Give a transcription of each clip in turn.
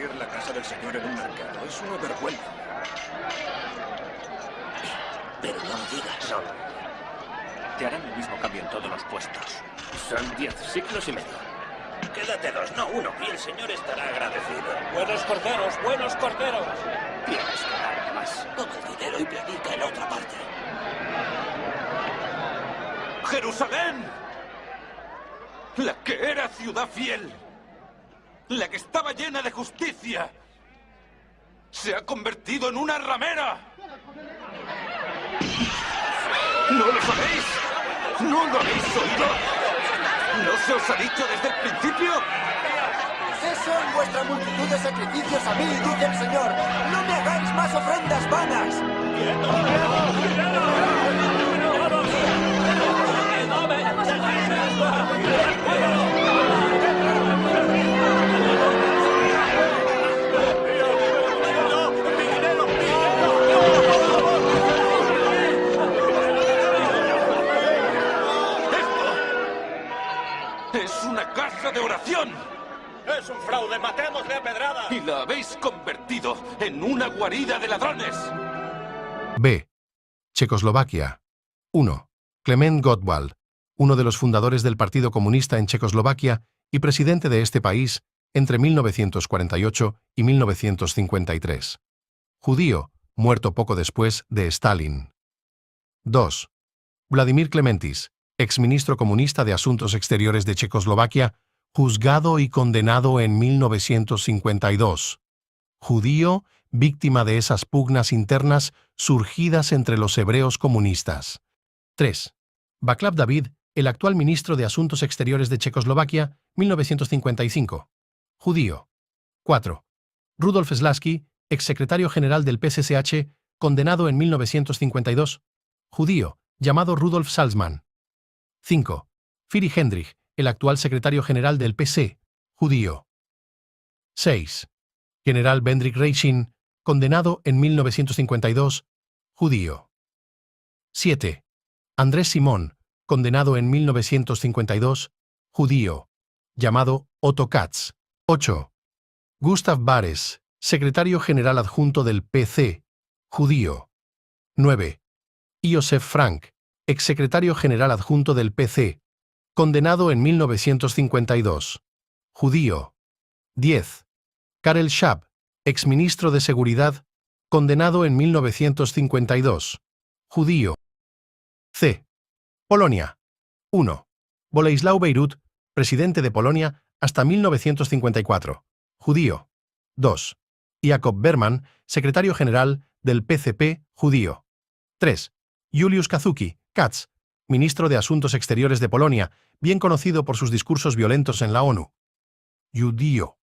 convertir la casa del señor en un mercado. Es una vergüenza. Pero no lo digas. No. Te harán el mismo cambio en todos los puestos. Son 10 siglos y medio. Quédate 2, no 1, y el señor estará agradecido. ¡Buenos corderos, buenos corderos! Tienes que darme más. Toma el dinero y predica en otra parte. ¡Jerusalén! La que era ciudad fiel. La que estaba llena de justicia. Se ha convertido en una ramera. ¿No lo sabéis? ¿No lo habéis oído? ¿No se os ha dicho desde el principio? Eso en vuestra multitud de sacrificios a mí, dice el Señor. No me hagáis más ofrendas vanas. ¡Es una casa de oración! ¡Es un fraude! ¡Matémosle a pedrada! Y la habéis convertido en una guarida de ladrones. B. Checoslovaquia. 1. Klement Gottwald, uno de los fundadores del Partido Comunista en Checoslovaquia y presidente de este país entre 1948 y 1953. Judío, muerto poco después de Stalin. 2. Vladimir Klementis, exministro comunista de Asuntos Exteriores de Checoslovaquia, juzgado y condenado en 1952. Judío, víctima de esas pugnas internas surgidas entre los hebreos comunistas. 3. Václav David, el actual ministro de Asuntos Exteriores de Checoslovaquia, 1955. Judío. 4. Rudolf Slaski, exsecretario general del PSSH, condenado en 1952. Judío, llamado Rudolf Salzmann. 5. Firi Hendrich, el actual secretario general del PC, judío. 6. General Bendrik Reisin, condenado en 1952, judío. 7. Andrés Simón, condenado en 1952, judío, llamado Otto Katz. 8. Gustav Bares, secretario general adjunto del PC, judío. 9. Iosef Frank, exsecretario general adjunto del PC, condenado en 1952, judío. 10. Karel Schaap, exministro de Seguridad, condenado en 1952, judío. C. Polonia. 1. Boleslaw Beirut, presidente de Polonia hasta 1954, judío. 2. Jakob Berman, secretario general del PCP, judío. 3. Juliusz Kazuki, Katz, ministro de Asuntos Exteriores de Polonia, bien conocido por sus discursos violentos en la ONU. Judío.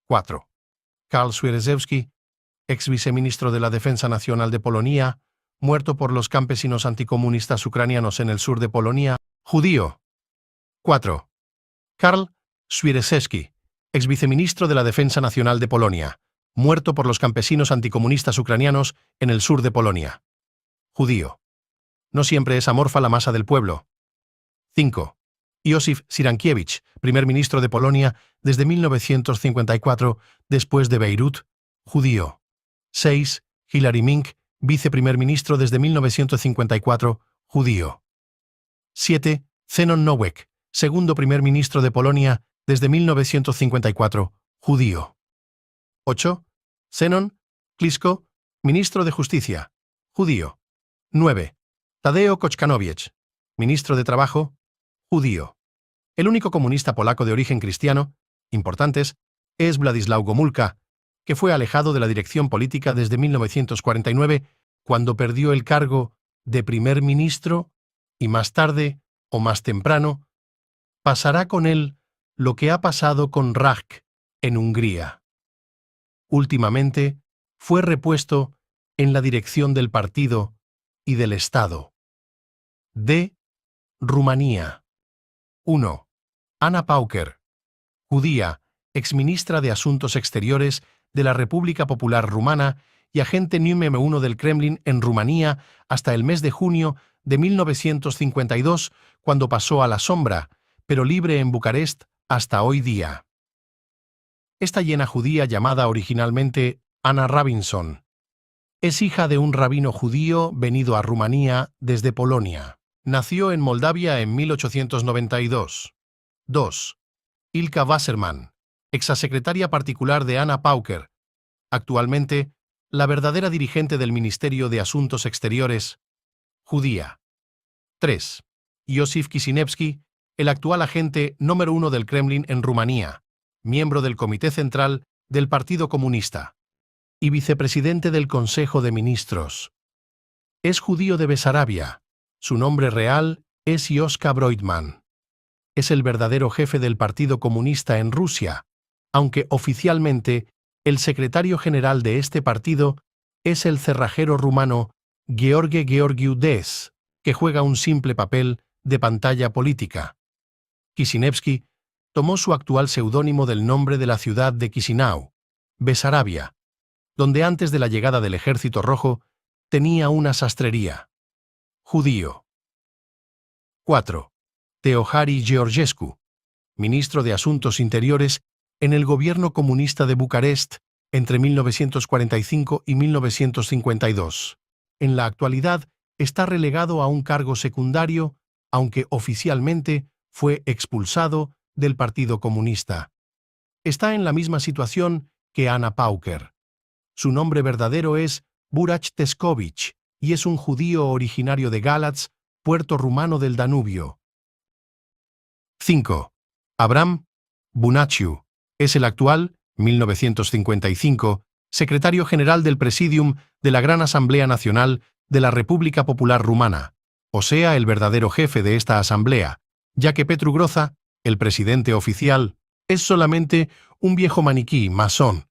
4. Karl Swierczewski, ex viceministro de la Defensa Nacional de Polonia, muerto por los campesinos anticomunistas ucranianos en el sur de Polonia, judío. 4. Karl Swierczewski, ex viceministro de la Defensa Nacional de Polonia, muerto por los campesinos anticomunistas ucranianos en el sur de Polonia, judío. No siempre es amorfa la masa del pueblo. 5. Józef Cyrankiewicz, primer ministro de Polonia desde 1954, después de Beirut, judío. 6. Hilary Mink, viceprimer ministro desde 1954, judío. 7. Zenon Nowak, segundo primer ministro de Polonia desde 1954, judío. 8. Zenon Klisko, ministro de Justicia, judío. 9. Tadeusz Koczkanowiec, ministro de Trabajo, judío. El único comunista polaco de origen cristiano, importantes, es Władysław Gomulka, que fue alejado de la dirección política desde 1949, cuando perdió el cargo de primer ministro, y más tarde, o más temprano, pasará con él lo que ha pasado con Rajk en Hungría. Últimamente, fue repuesto en la dirección del partido y del Estado. D. Rumanía. 1. Anna Pauker, judía, exministra de Asuntos Exteriores de la República Popular Rumana y agente número 1 del Kremlin en Rumanía hasta el mes de junio de 1952, cuando pasó a la sombra, pero libre en Bucarest hasta hoy día. Esta hiena judía, llamada originalmente Anna Robinson, es hija de un rabino judío venido a Rumanía desde Polonia. Nació en Moldavia en 1892. 2. Ilka Wasserman, exsecretaria particular de Anna Pauker, actualmente la verdadera dirigente del Ministerio de Asuntos Exteriores, judía. 3. Josif Kisiniewski, el actual agente número 1 del Kremlin en Rumanía, miembro del Comité Central del Partido Comunista y vicepresidente del Consejo de Ministros. Es judío de Besarabia. Su nombre real es Joschka Broitman. Es el verdadero jefe del Partido Comunista en Rusia, aunque oficialmente el secretario general de este partido es el cerrajero rumano Gheorghe Gheorghiu Des, que juega un simple papel de pantalla política. Kisiniewski tomó su actual seudónimo del nombre de la ciudad de Chisinau, Besarabia, donde antes de la llegada del Ejército Rojo tenía una sastrería. Judío. 4. Teohari Georgescu, ministro de Asuntos Interiores en el gobierno comunista de Bucarest entre 1945 y 1952. En la actualidad está relegado a un cargo secundario, aunque oficialmente fue expulsado del Partido Comunista. Está en la misma situación que Anna Pauker. Su nombre verdadero es Burac Teskovich y es un judío originario de Galați, puerto rumano del Danubio. 5. Abram Bunaciu es el actual, 1955, secretario general del Presidium de la Gran Asamblea Nacional de la República Popular Rumana, o sea, el verdadero jefe de esta asamblea, ya que Petru Groza, el presidente oficial, es solamente un viejo maniquí masón,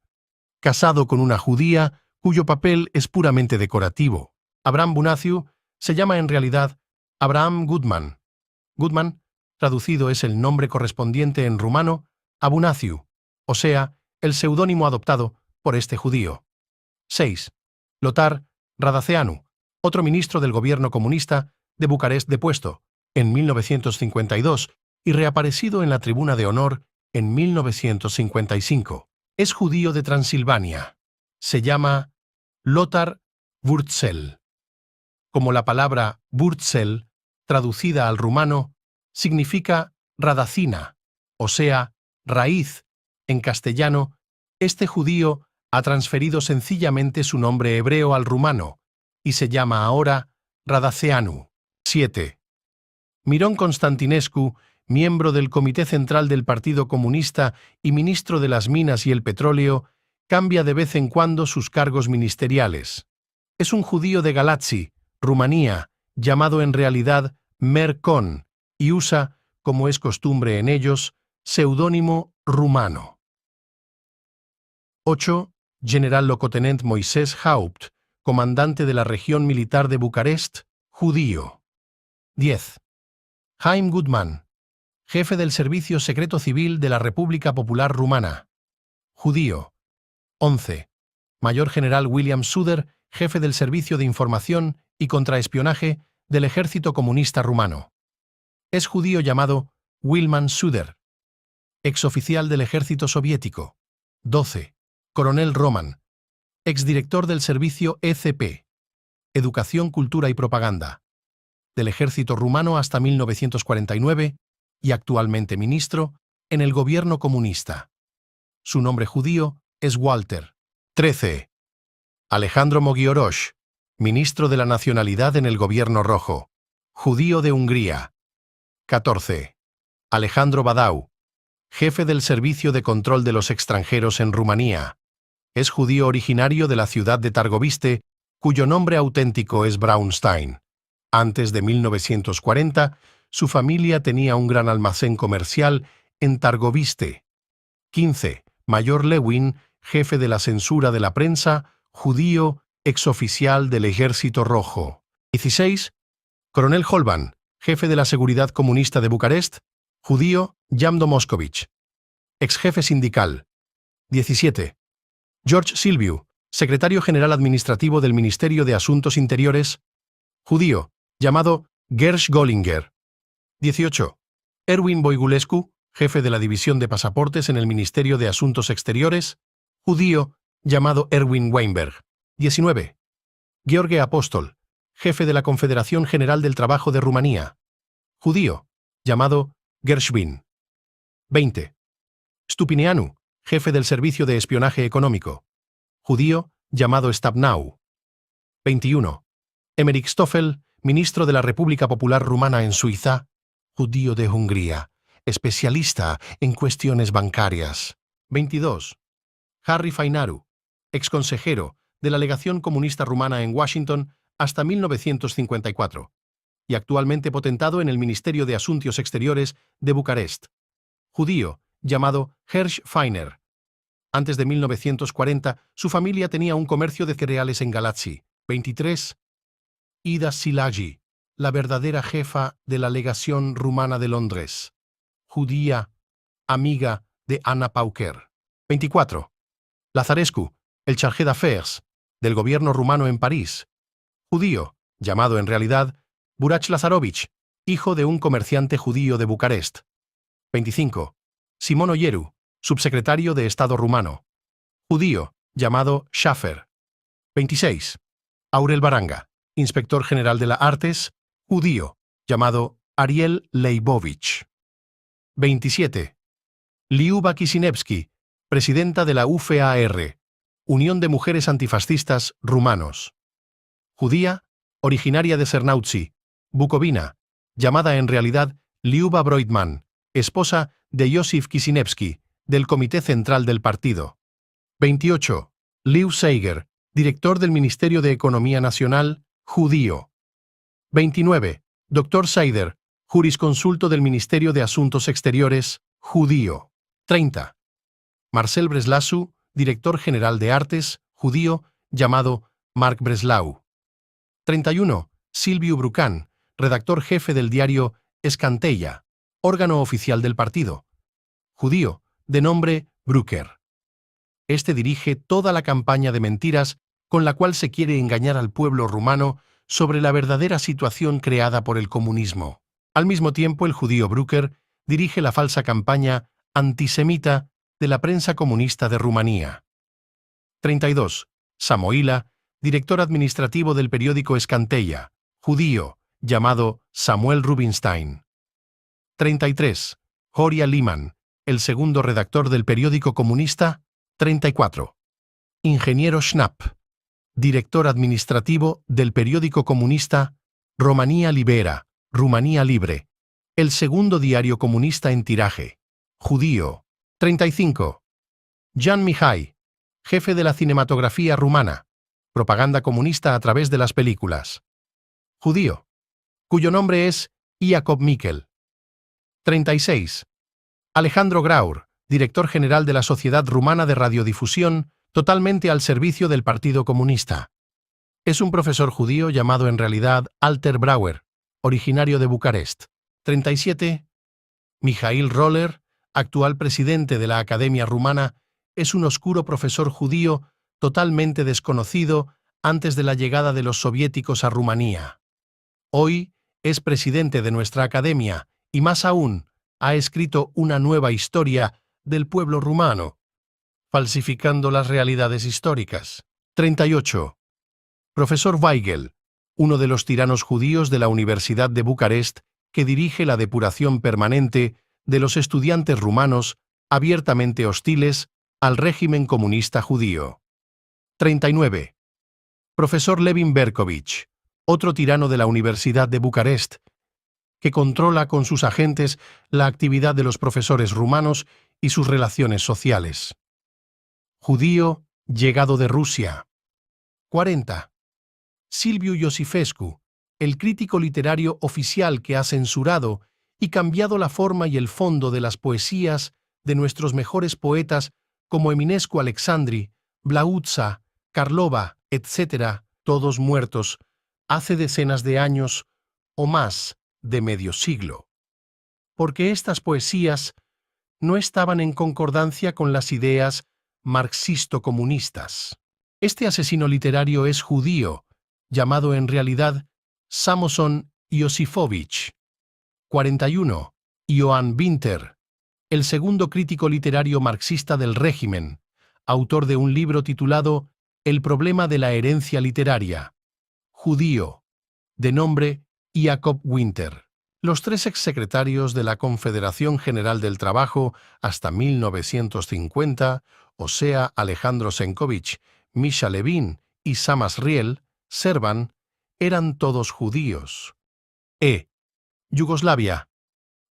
casado con una judía cuyo papel es puramente decorativo. Abram Bunaciu se llama en realidad Abraham Gutman. Gutman, traducido, es el nombre correspondiente en rumano a Bunaciu, o sea, el seudónimo adoptado por este judío. 6. Lothar Radaceanu, otro ministro del gobierno comunista de Bucarest depuesto en 1952 y reaparecido en la tribuna de honor en 1955. Es judío de Transilvania. Se llama Lothar Wurzel. Como la palabra Wurzel, traducida al rumano, significa radacina, o sea, raíz. En castellano, este judío ha transferido sencillamente su nombre hebreo al rumano y se llama ahora Radaceanu. 7. Miron Constantinescu, miembro del Comité Central del Partido Comunista y ministro de las Minas y el Petróleo, cambia de vez en cuando sus cargos ministeriales. Es un judío de Galați, Rumanía, llamado en realidad Mercon, y usa, como es costumbre en ellos, seudónimo rumano. 8. General Locotenent Moisés Haupt, comandante de la región militar de Bucarest, judío. 10. Haim Gutman, jefe del Servicio Secreto Civil de la República Popular Rumana, judío. 11. Mayor General William Suder, jefe del Servicio de Información y Contraespionaje del Ejército Comunista Rumano. Es judío llamado Wilman Suder. Exoficial del Ejército Soviético. 12. Coronel Roman, exdirector del Servicio ECP, Educación, Cultura y Propaganda, del Ejército Rumano hasta 1949 y actualmente ministro en el gobierno comunista. Su nombre judío es Walter. 13. Alejandro Mogiorosh, ministro de la Nacionalidad en el Gobierno Rojo, judío de Hungría. 14. Alejandro Badau, jefe del Servicio de Control de los Extranjeros en Rumanía. Es judío originario de la ciudad de Targoviste, cuyo nombre auténtico es Braunstein. Antes de 1940, su familia tenía un gran almacén comercial en Targoviste. 15. Mayor Lewin, jefe de la censura de la prensa, judío, exoficial del Ejército Rojo. 16. Coronel Holban, jefe de la Seguridad Comunista de Bucarest, judío, Yamdo Moscovich, exjefe sindical. 17. George Silviu, secretario general administrativo del Ministerio de Asuntos Interiores, judío, llamado Gersh Gollinger. 18. Erwin Voigulescu, jefe de la división de pasaportes en el Ministerio de Asuntos Exteriores, judío, llamado Erwin Weinberg. 19. Gheorghe Apostol, jefe de la Confederación General del Trabajo de Rumanía, judío, llamado Gershwin. 20. Stupineanu, jefe del Servicio de Espionaje Económico, judío, llamado Stabnau. 21. Emmerich Stoffel, ministro de la República Popular Rumana en Suiza, judío de Hungría, especialista en cuestiones bancarias. 22. Harry Fainaru, exconsejero de la Legación Comunista Rumana en Washington hasta 1954 y actualmente potentado en el Ministerio de Asuntos Exteriores de Bucarest, judío, llamado Hersch Feiner. Antes de 1940, su familia tenía un comercio de cereales en Galați. 23. Ida Szilágyi, la verdadera jefa de la legación rumana de Londres, judía, amiga de Anna Pauker. 24. Lazarescu, el chargé d'affaires del gobierno rumano en París, judío, llamado en realidad Burac Lazarovich, hijo de un comerciante judío de Bucarest. 25. Simon Oyeru, subsecretario de Estado rumano, judío, llamado Schaffer. 26. Aurel Baranga, inspector general de las Artes, judío, llamado Ariel Leibovich. 27. Liuba Kisinevsky, presidenta de la UFAR, Unión de Mujeres Antifascistas Rumanos, judía, originaria de Sernautsy, Bucovina, llamada en realidad Liuba Broidman, esposa de Josif Kisinevsky, del Comité Central del Partido. 28. Liu Seiger, director del Ministerio de Economía Nacional, judío. 29. Dr. Seider, jurisconsulto del Ministerio de Asuntos Exteriores, judío. 30. Marcel Breslau, director general de Artes, judío, llamado Marc Breslau. 31. Silviu Brucan, redactor jefe del diario Escanteia, órgano oficial del partido, judío, de nombre Brucker. Este dirige toda la campaña de mentiras con la cual se quiere engañar al pueblo rumano sobre la verdadera situación creada por el comunismo. Al mismo tiempo, el judío Brucker dirige la falsa campaña antisemita de la prensa comunista de Rumanía. 32. Samoila, director administrativo del periódico Escanteia, judío, llamado Samuel Rubinstein. 33. Horia Liman, el segundo redactor del periódico comunista. 34. Ingeniero Schnapp, director administrativo del periódico comunista Romania Libera, Rumanía Libre, el segundo diario comunista en tiraje, judío. 35. Jan Mihai, jefe de la cinematografía rumana, propaganda comunista a través de las películas, judío, cuyo nombre es Iacob Mikel. 36. Alejandro Graur, director general de la Sociedad Rumana de Radiodifusión, totalmente al servicio del Partido Comunista. Es un profesor judío llamado en realidad Alter Brauer, originario de Bucarest. 37. Mijail Roller, actual presidente de la Academia Rumana, es un oscuro profesor judío totalmente desconocido antes de la llegada de los soviéticos a Rumanía. Hoy es presidente de nuestra academia y más aún ha escrito una nueva historia del pueblo rumano, falsificando las realidades históricas. 38. Profesor Weigel, uno de los tiranos judíos de la Universidad de Bucarest que dirige la depuración permanente de los estudiantes rumanos abiertamente hostiles al régimen comunista judío. 39. Profesor Levin Berkovich, otro tirano de la Universidad de Bucarest, que controla con sus agentes la actividad de los profesores rumanos y sus relaciones sociales. Judío, llegado de Rusia. 40. Silviu Iosifescu, el crítico literario oficial que ha censurado y cambiado la forma y el fondo de las poesías de nuestros mejores poetas como Eminescu Alexandri, Blautza, Karlova, etc., todos muertos hace decenas de años o más de medio siglo. Porque estas poesías no estaban en concordancia con las ideas marxisto-comunistas. Este asesino literario es judío, llamado en realidad Samoson Iosifovich. 41. Ioan Winter, el segundo crítico literario marxista del régimen, autor de un libro titulado El problema de la herencia literaria. Judío, de nombre Jacob Winter. Los tres exsecretarios de la Confederación General del Trabajo hasta 1950, o sea, Alejandro Senkovich, Misha Levin y Samas Riel, Servan, eran todos judíos. Yugoslavia.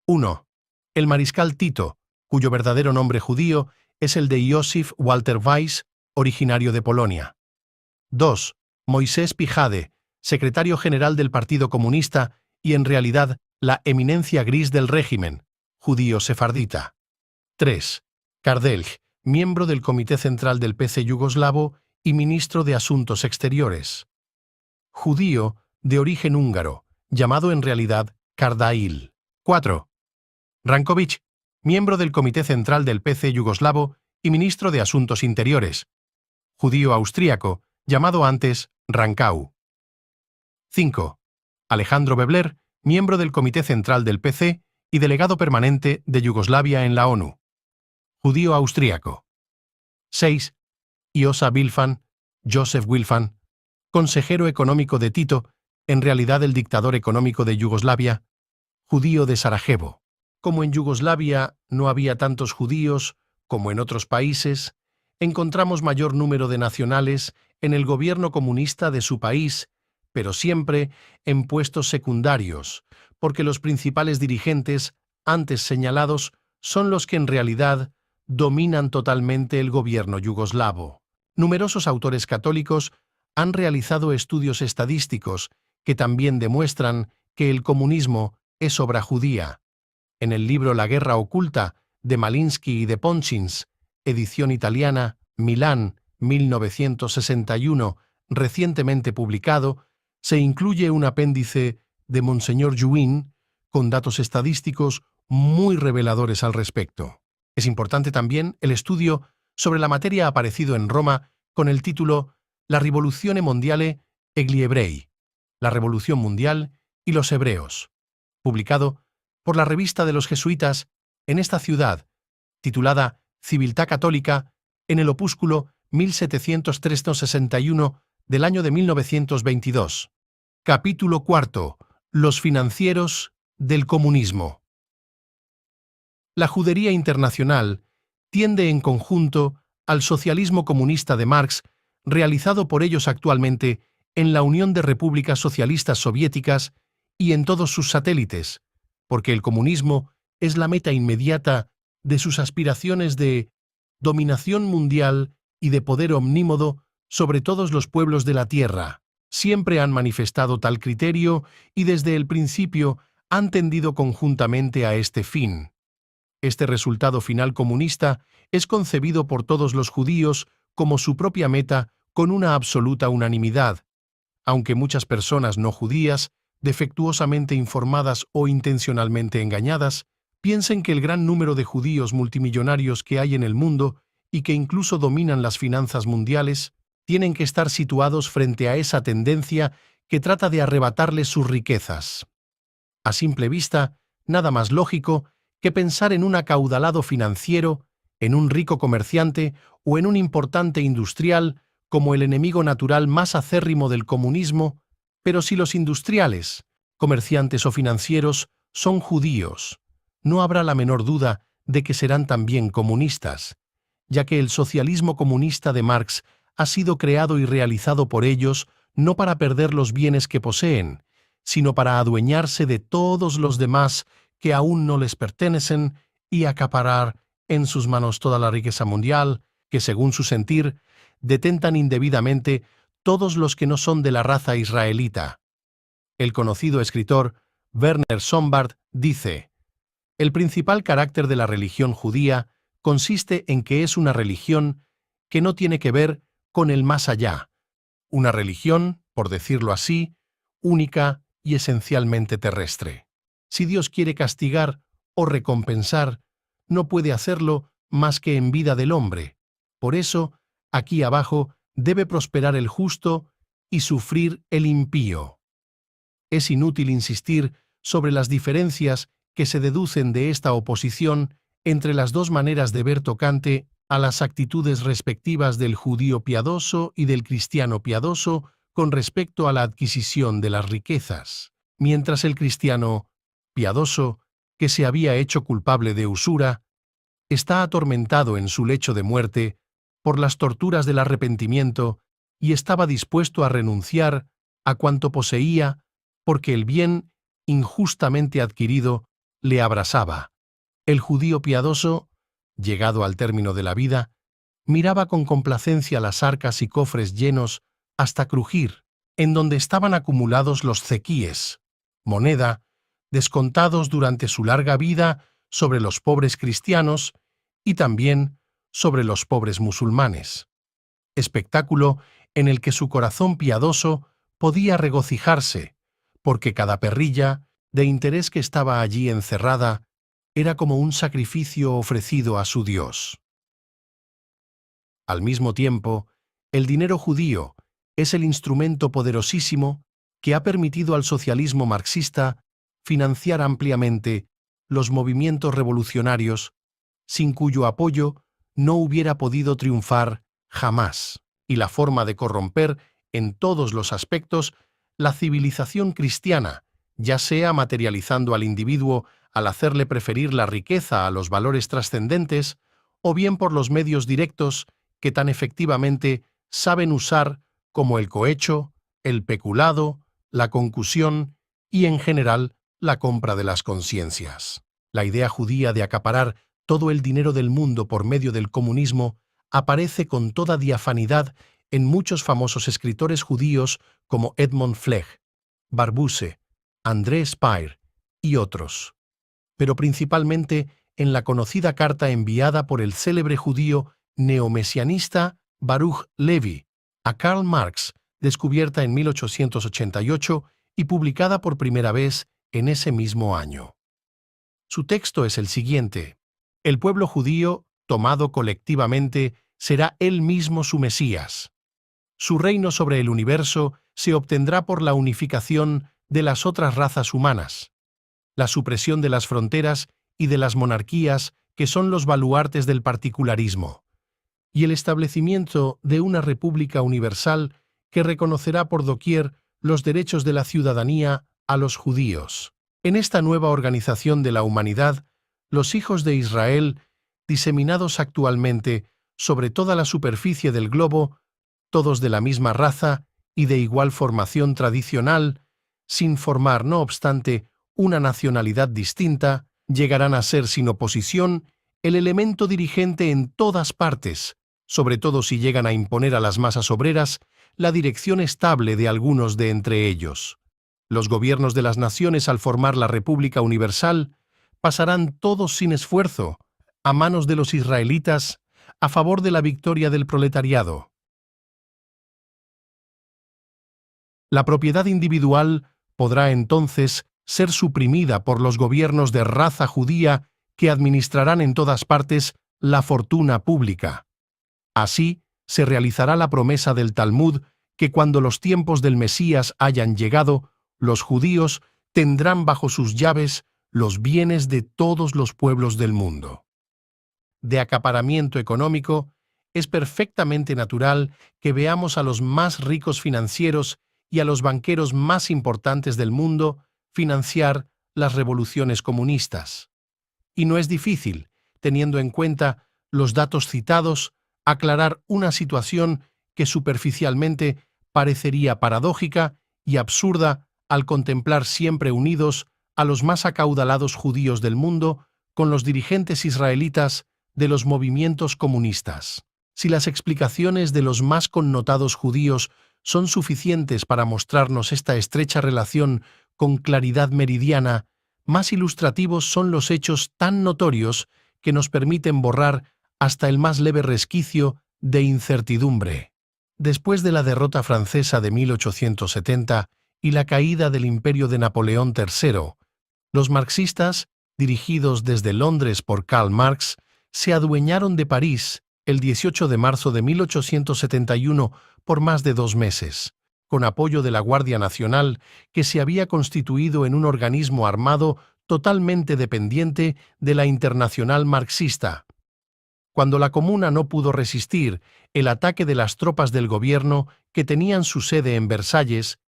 1. El mariscal Tito, cuyo verdadero nombre judío es el de Josif Walter Weiss, originario de Polonia. 2. Moisés Pijade, secretario general del Partido Comunista y en realidad la eminencia gris del régimen, judío sefardita. 3. Kardelj, miembro del Comité Central del PC yugoslavo y ministro de Asuntos Exteriores. Judío de origen húngaro, llamado en realidad Kardail. 4. Ranković, miembro del Comité Central del PC yugoslavo y ministro de Asuntos Interiores. Judío austríaco, llamado antes Rankau. 5. Alejandro Bebler, miembro del Comité Central del PC y delegado permanente de Yugoslavia en la ONU. Judío austríaco. 6. Josa Wilfan, Joseph Wilfan, consejero económico de Tito, en realidad el dictador económico de Yugoslavia, judío de Sarajevo. Como en Yugoslavia no había tantos judíos como en otros países, encontramos mayor número de nacionales en el gobierno comunista de su país, pero siempre en puestos secundarios, porque los principales dirigentes, antes señalados, son los que en realidad dominan totalmente el gobierno yugoslavo. Numerosos autores católicos han realizado estudios estadísticos que también demuestran que el comunismo es obra judía. En el libro La guerra oculta, de Malinsky y de Ponchins, edición italiana, Milán, 1961, recientemente publicado, se incluye un apéndice de Monseñor Juin con datos estadísticos muy reveladores al respecto. Es importante también el estudio sobre la materia aparecido en Roma con el título La Rivoluzione Mondiale e gli Ebrei, la Revolución Mundial y los Hebreos, publicado por la revista de los jesuitas en esta ciudad, titulada Civiltà Católica, en el opúsculo 1761 del año de 1922. Capítulo 4. Los financieros del comunismo. La judería internacional tiende en conjunto al socialismo comunista de Marx, realizado por ellos actualmente en la Unión de Repúblicas Socialistas Soviéticas y en todos sus satélites, porque el comunismo es la meta inmediata de sus aspiraciones de dominación mundial y de poder omnímodo sobre todos los pueblos de la Tierra. Siempre han manifestado tal criterio y desde el principio han tendido conjuntamente a este fin. Este resultado final comunista es concebido por todos los judíos como su propia meta con una absoluta unanimidad, aunque muchas personas no judías, defectuosamente informadas o intencionalmente engañadas, piensen que el gran número de judíos multimillonarios que hay en el mundo y que incluso dominan las finanzas mundiales, tienen que estar situados frente a esa tendencia que trata de arrebatarles sus riquezas. A simple vista, nada más lógico que pensar en un acaudalado financiero, en un rico comerciante o en un importante industrial como el enemigo natural más acérrimo del comunismo, pero si los industriales, comerciantes o financieros son judíos, no habrá la menor duda de que serán también comunistas, ya que el socialismo comunista de Marx ha sido creado y realizado por ellos no para perder los bienes que poseen, sino para adueñarse de todos los demás que aún no les pertenecen y acaparar en sus manos toda la riqueza mundial que, según su sentir, detentan indebidamente todos los que no son de la raza israelita. El conocido escritor Werner Sombart dice: el principal carácter de la religión judía consiste en que es una religión que no tiene que ver con el más allá, una religión, por decirlo así, única y esencialmente terrestre. Si Dios quiere castigar o recompensar, no puede hacerlo más que en vida del hombre. Por eso, aquí abajo debe prosperar el justo y sufrir el impío. Es inútil insistir sobre las diferencias que se deducen de esta oposición entre las dos maneras de ver tocante a las actitudes respectivas del judío piadoso y del cristiano piadoso con respecto a la adquisición de las riquezas. Mientras el cristiano piadoso, que se había hecho culpable de usura, está atormentado en su lecho de muerte por las torturas del arrepentimiento y estaba dispuesto a renunciar a cuanto poseía porque el bien injustamente adquirido le abrasaba. El judío piadoso, llegado al término de la vida, miraba con complacencia las arcas y cofres llenos hasta crujir, en donde estaban acumulados los cequíes, moneda, descontados durante su larga vida sobre los pobres cristianos y también sobre los pobres musulmanes. Espectáculo en el que su corazón piadoso podía regocijarse, porque cada perrilla de interés que estaba allí encerrada era como un sacrificio ofrecido a su Dios. Al mismo tiempo, el dinero judío es el instrumento poderosísimo que ha permitido al socialismo marxista financiar ampliamente los movimientos revolucionarios, sin cuyo apoyo no hubiera podido triunfar jamás, y la forma de corromper en todos los aspectos la civilización cristiana, ya sea materializando al individuo al hacerle preferir la riqueza a los valores trascendentes, o bien por los medios directos que tan efectivamente saben usar como el cohecho, el peculado, la concusión y, en general, la compra de las conciencias. La idea judía de acaparar todo el dinero del mundo por medio del comunismo aparece con toda diafanidad en muchos famosos escritores judíos como Edmond Flegg, Barbusse, André Speyer y otros, pero principalmente en la conocida carta enviada por el célebre judío neomesianista Baruch Levi a Karl Marx, descubierta en 1888 y publicada por primera vez en ese mismo año. Su texto es el siguiente: el pueblo judío, tomado colectivamente, será él mismo su Mesías. Su reino sobre el universo se obtendrá por la unificación de las otras razas humanas, la supresión de las fronteras y de las monarquías que son los baluartes del particularismo, y el establecimiento de una república universal que reconocerá por doquier los derechos de la ciudadanía a los judíos. En esta nueva organización de la humanidad, los hijos de Israel, diseminados actualmente sobre toda la superficie del globo, todos de la misma raza y de igual formación tradicional, sin formar, no obstante, una nacionalidad distinta, llegarán a ser sin oposición el elemento dirigente en todas partes, sobre todo si llegan a imponer a las masas obreras la dirección estable de algunos de entre ellos. Los gobiernos de las naciones, al formar la República Universal, pasarán todos sin esfuerzo a manos de los israelitas a favor de la victoria del proletariado. La propiedad individual podrá entonces ser suprimida por los gobiernos de raza judía que administrarán en todas partes la fortuna pública. Así se realizará la promesa del Talmud que cuando los tiempos del Mesías hayan llegado, los judíos tendrán bajo sus llaves los bienes de todos los pueblos del mundo. De acaparamiento económico, es perfectamente natural que veamos a los más ricos financieros y a los banqueros más importantes del mundo financiar las revoluciones comunistas. Y no es difícil, teniendo en cuenta los datos citados, aclarar una situación que superficialmente parecería paradójica y absurda al contemplar siempre unidos a los más acaudalados judíos del mundo con los dirigentes israelitas de los movimientos comunistas. Si las explicaciones de los más connotados judíos son suficientes para mostrarnos esta estrecha relación con claridad meridiana, más ilustrativos son los hechos tan notorios que nos permiten borrar hasta el más leve resquicio de incertidumbre. Después de la derrota francesa de 1870 y la caída del imperio de Napoleón III, los marxistas, dirigidos desde Londres por Karl Marx, se adueñaron de París el 18 de marzo de 1871 por más de 2 meses, con apoyo de la Guardia Nacional, que se había constituido en un organismo armado totalmente dependiente de la Internacional marxista. Cuando la Comuna no pudo resistir el ataque de las tropas del gobierno que tenían su sede en Versalles,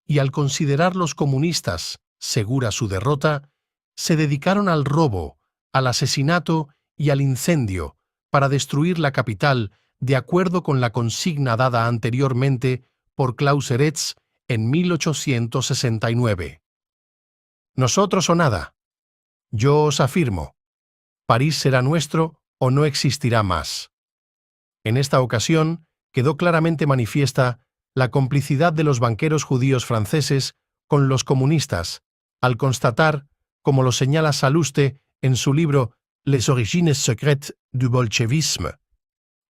y al considerar los comunistas segura su derrota, se dedicaron al robo, al asesinato y al incendio para destruir la capital de acuerdo con la consigna dada anteriormente por Clausewitz en 1869. Nosotros o nada. Yo os afirmo, París será nuestro o no existirá más. En esta ocasión quedó claramente manifiesta la complicidad de los banqueros judíos franceses con los comunistas, al constatar, como lo señala Salluste en su libro Les origines secrètes du bolchevisme,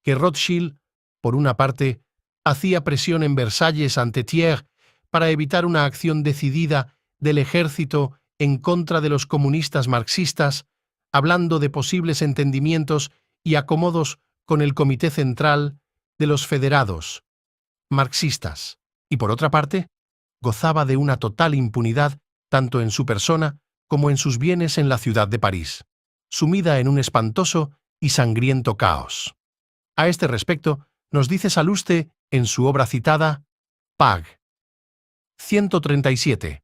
que Rothschild, por una parte, hacía presión en Versalles ante Thiers para evitar una acción decidida del ejército en contra de los comunistas marxistas, hablando de posibles entendimientos y acomodos con el Comité Central de los Federados marxistas, y por otra parte, gozaba de una total impunidad tanto en su persona como en sus bienes en la ciudad de París, sumida en un espantoso y sangriento caos. A este respecto, nos dice Salluste en su obra citada, Pag. 137.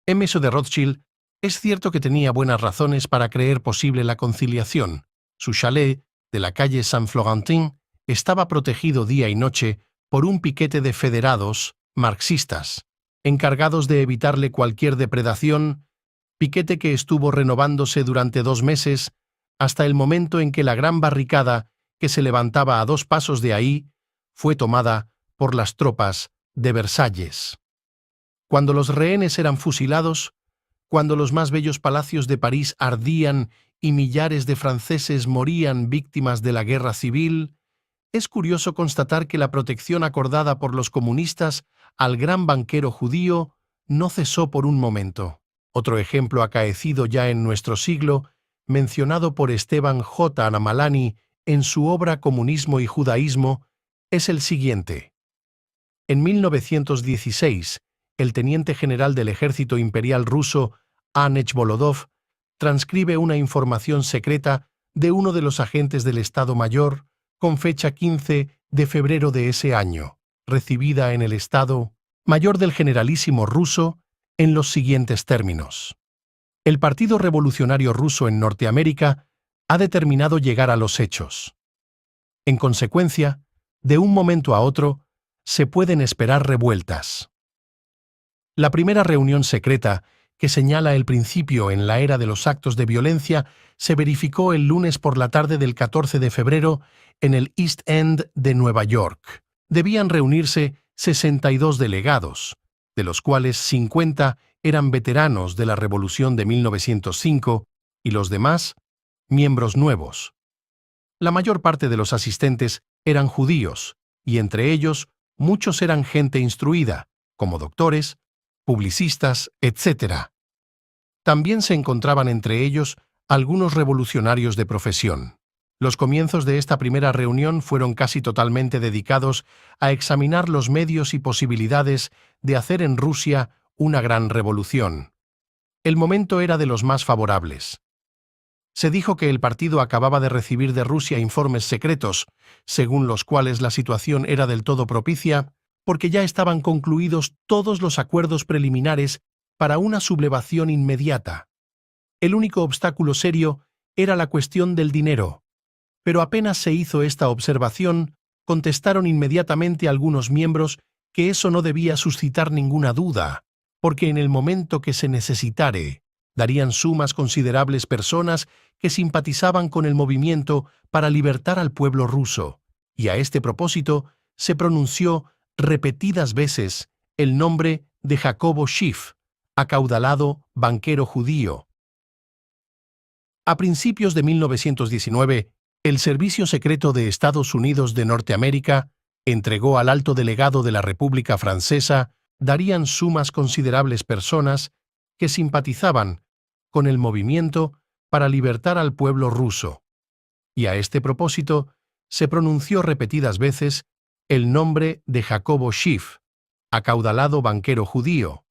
Emeso de Rothschild es cierto que tenía buenas razones para creer posible la conciliación. Su chalet de la calle Saint-Florentin estaba protegido día y noche por un piquete de federados marxistas, encargados de evitarle cualquier depredación, piquete que estuvo renovándose durante 2 meses, hasta el momento en que la gran barricada que se levantaba a 2 pasos de ahí fue tomada por las tropas de Versalles. Cuando los rehenes eran fusilados, cuando los más bellos palacios de París ardían y millares de franceses morían víctimas de la guerra civil, es curioso constatar que la protección acordada por los comunistas al gran banquero judío no cesó por un momento. Otro ejemplo acaecido ya en nuestro siglo, mencionado por Esteban J. Anamalani en su obra Comunismo y Judaísmo, es el siguiente. En 1916, el teniente general del ejército imperial ruso, A. Nechbolodov, transcribe una información secreta de uno de los agentes del Estado Mayor con fecha 15 de febrero de ese año, recibida en el Estado Mayor del Generalísimo ruso en los siguientes términos. El Partido Revolucionario Ruso en Norteamérica ha determinado llegar a los hechos. En consecuencia, de un momento a otro, se pueden esperar revueltas. La primera reunión secreta, que señala el principio en la era de los actos de violencia, se verificó el lunes por la tarde del 14 de febrero en el East End de Nueva York. Debían reunirse 62 delegados, de los cuales 50 eran veteranos de la Revolución de 1905 y los demás, miembros nuevos. La mayor parte de los asistentes eran judíos, y entre ellos muchos eran gente instruida, como doctores, publicistas, etc. También se encontraban entre ellos algunos revolucionarios de profesión. Los comienzos de esta primera reunión fueron casi totalmente dedicados a examinar los medios y posibilidades de hacer en Rusia una gran revolución. El momento era de los más favorables. Se dijo que el partido acababa de recibir de Rusia informes secretos, según los cuales la situación era del todo propicia, porque ya estaban concluidos todos los acuerdos preliminares para una sublevación inmediata. El único obstáculo serio era la cuestión del dinero, pero apenas se hizo esta observación, contestaron inmediatamente algunos miembros que eso no debía suscitar ninguna duda, porque en el momento que se necesitare, darían sumas considerables personas que simpatizaban con el movimiento para libertar al pueblo ruso, y a este propósito se pronunció repetidas veces el nombre de Jacobo Schiff, acaudalado banquero judío. A principios de 1919, el Servicio Secreto de Estados Unidos de Norteamérica entregó al alto delegado de la República Francesa darían sumas considerables personas que simpatizaban con el movimiento para libertar al pueblo ruso, y a este propósito se pronunció repetidas veces el nombre de Jacobo Schiff, acaudalado banquero judío.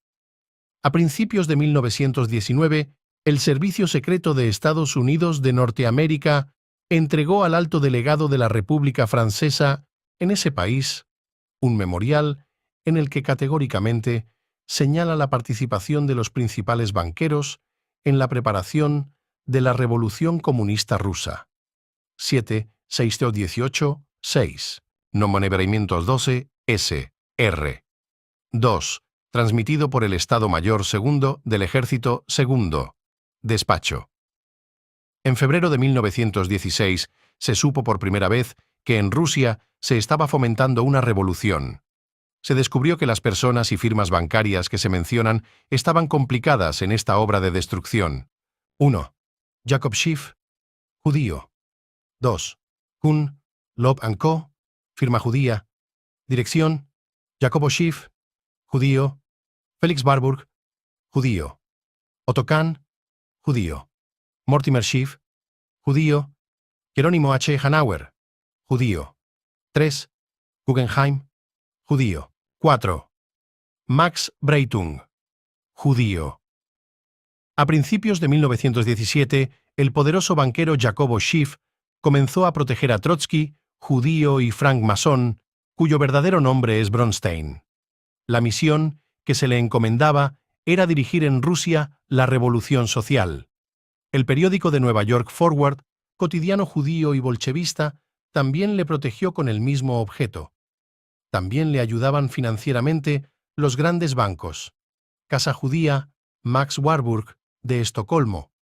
A principios de 1919, el Servicio Secreto de Estados Unidos de Norteamérica entregó al alto delegado de la República Francesa en ese país un memorial en el que categóricamente señala la participación de los principales banqueros en la preparación de la Revolución Comunista Rusa. 7, 618, 6. Nombramientos 12, S. R. 2. Transmitido por el Estado Mayor II del Ejército II. Despacho. En febrero de 1916 se supo por primera vez que en Rusia se estaba fomentando una revolución. Se descubrió que las personas y firmas bancarias que se mencionan estaban complicadas en esta obra de destrucción. 1. Jacob Schiff, judío. 2. Kuhn, Loeb & Co., firma judía. Dirección: Jacobo Schiff, judío. Felix Warburg, judío. Otto Kahn, judío. Mortimer Schiff, judío. Jerónimo H. Hanauer, judío. 3. Guggenheim, judío. 4. Max Breitung, judío. A principios de 1917, el poderoso banquero Jacobo Schiff comenzó a proteger a Trotsky, judío y francmasón, cuyo verdadero nombre es Bronstein. La misión que se le encomendaba era dirigir en Rusia la revolución social. El periódico de Nueva York Forward, cotidiano judío y bolchevista, también le protegió con el mismo objeto. También le ayudaban financieramente los grandes bancos: Casa Judía Max Warburg de Estocolmo,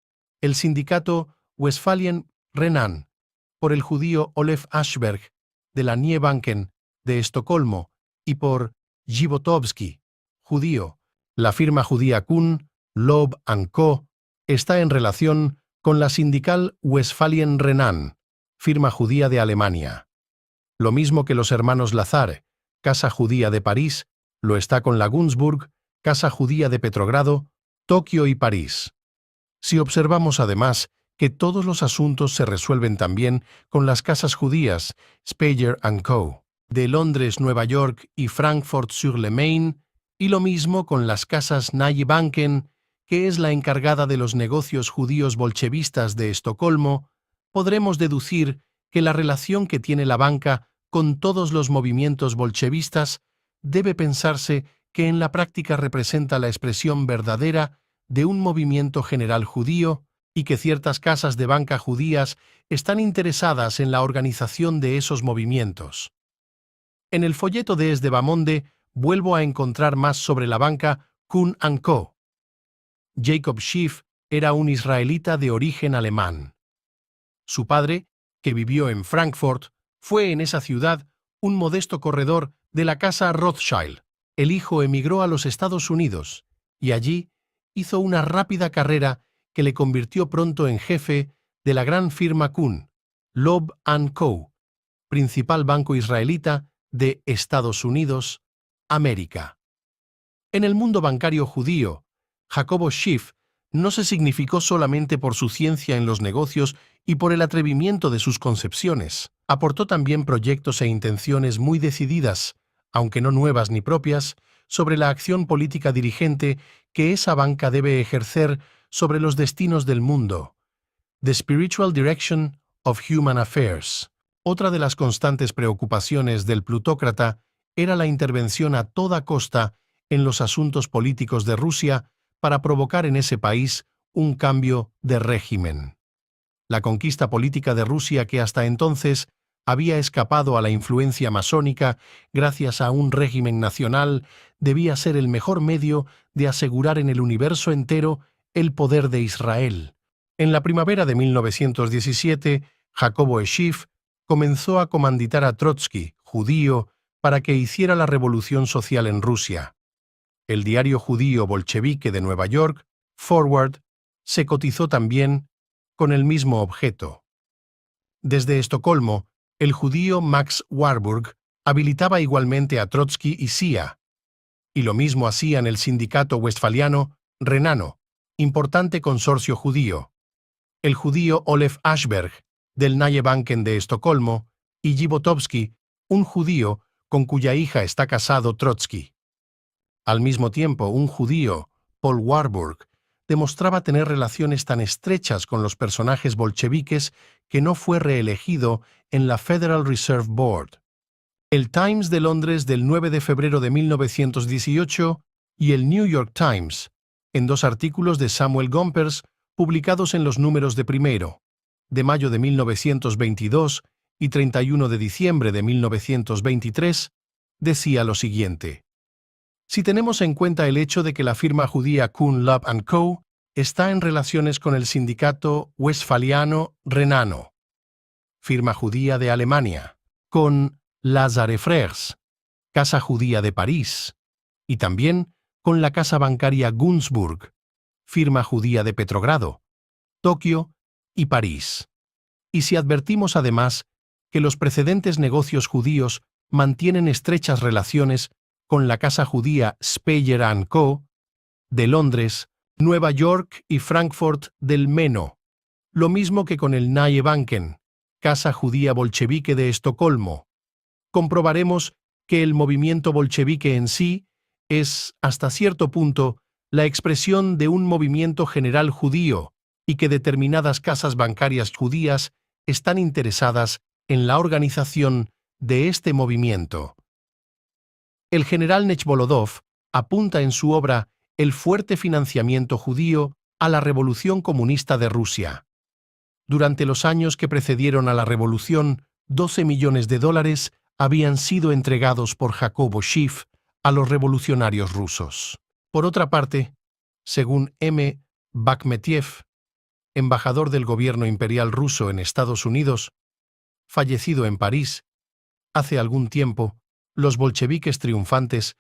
el sindicato Westfalien Renan por el judío Olef Ashberg de la Nie Banken de Estocolmo y por Zhivotovsky, judío. La firma judía Kuhn, Loeb & Co. está en relación con la sindical Westfalien Renan, firma judía de Alemania. Lo mismo que los hermanos Lazar, Casa Judía de París, lo está con la Günzburg, Casa Judía de Petrogrado, Tokio y París. Si observamos además que todos los asuntos se resuelven también con las casas judías Speyer & Co. de Londres, Nueva York y Frankfurt-sur-le-Main, y lo mismo con las casas Nie Banken, que es la encargada de los negocios judíos bolchevistas de Estocolmo, podremos deducir que la relación que tiene la banca con todos los movimientos bolchevistas debe pensarse que en la práctica representa la expresión verdadera de un movimiento general judío y que ciertas casas de banca judías están interesadas en la organización de esos movimientos. En el folleto de Esdebamonde vuelvo a encontrar más sobre la banca Kuhn & Co. Jacob Schiff era un israelita de origen alemán. Su padre, que vivió en Frankfurt, fue en esa ciudad un modesto corredor de la casa Rothschild. El hijo emigró a los Estados Unidos y allí hizo una rápida carrera que le convirtió pronto en jefe de la gran firma Kuhn, Loeb & Co., principal banco israelita de Estados Unidos, América. En el mundo bancario judío, Jacobo Schiff no se significó solamente por su ciencia en los negocios y por el atrevimiento de sus concepciones. Aportó también proyectos e intenciones muy decididas, aunque no nuevas ni propias, sobre la acción política dirigente que esa banca debe ejercer sobre los destinos del mundo. The Spiritual Direction of Human Affairs. Otra de las constantes preocupaciones del plutócrata era la intervención a toda costa en los asuntos políticos de Rusia para provocar en ese país un cambio de régimen. La conquista política de Rusia, que hasta entonces había escapado a la influencia masónica gracias a un régimen nacional, debía ser el mejor medio de asegurar en el universo entero el poder de Israel. En la primavera de 1917, Jacobo Schiff comenzó a comanditar a Trotsky, judío, para que hiciera la revolución social en Rusia. El diario judío bolchevique de Nueva York, Forward, se cotizó también con el mismo objeto. Desde Estocolmo, el judío Max Warburg habilitaba igualmente a Trotsky y Sia, y lo mismo hacían el sindicato westfaliano Renano, importante consorcio judío, el judío Olef Ashberg, del Nie Banken de Estocolmo, y Zhivotovsky, un judío con cuya hija está casado Trotsky. Al mismo tiempo, un judío, Paul Warburg, demostraba tener relaciones tan estrechas con los personajes bolcheviques que no fue reelegido en la Federal Reserve Board. El Times de Londres del 9 de febrero de 1918 y el New York Times, en dos artículos de Samuel Gompers publicados en los números de primero, de mayo de 1922 y 31 de diciembre de 1923, decía lo siguiente. Si tenemos en cuenta el hecho de que la firma judía Kuhn, Loeb & Co. está en relaciones con el sindicato westfaliano renano, firma judía de Alemania, con Lazare Frères, Casa Judía de París, y también con la casa bancaria Günzburg, firma judía de Petrogrado, Tokio y París. Y si advertimos además que los precedentes negocios judíos mantienen estrechas relaciones con la casa judía Speyer & Co. de Londres, Nueva York y Frankfurt del Meno, lo mismo que con el Neue Banken, casa judía bolchevique de Estocolmo, comprobaremos que el movimiento bolchevique en sí es, hasta cierto punto, la expresión de un movimiento general judío y que determinadas casas bancarias judías están interesadas en la organización de este movimiento. El general Nechbolodov apunta en su obra el fuerte financiamiento judío a la Revolución Comunista de Rusia. Durante los años que precedieron a la revolución, 12 millones de dólares habían sido entregados por Jacobo Schiff a los revolucionarios rusos. Por otra parte, según M. Bakhmetiev, embajador del gobierno imperial ruso en Estados Unidos, fallecido en París, hace algún tiempo, los bolcheviques triunfantes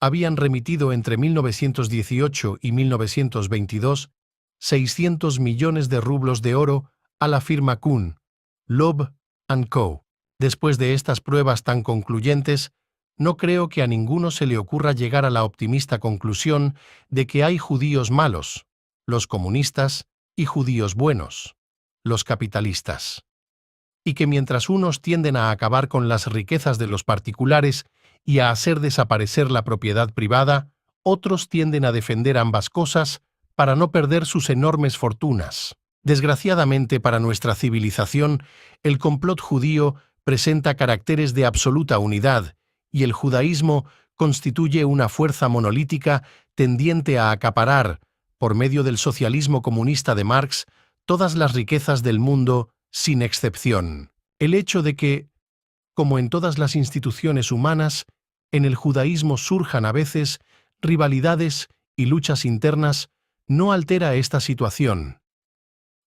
habían remitido entre 1918 y 1922 600 millones de rublos de oro a la firma Kuhn, Loeb & Co. Después de estas pruebas tan concluyentes, no creo que a ninguno se le ocurra llegar a la optimista conclusión de que hay judíos malos, los comunistas, y judíos buenos, los capitalistas. Y que mientras unos tienden a acabar con las riquezas de los particulares y a hacer desaparecer la propiedad privada, otros tienden a defender ambas cosas para no perder sus enormes fortunas. Desgraciadamente para nuestra civilización, el complot judío presenta caracteres de absoluta unidad, y el judaísmo constituye una fuerza monolítica tendiente a acaparar, por medio del socialismo comunista de Marx, todas las riquezas del mundo, sin excepción. El hecho de que, como en todas las instituciones humanas, en el judaísmo surjan a veces rivalidades y luchas internas, no altera esta situación.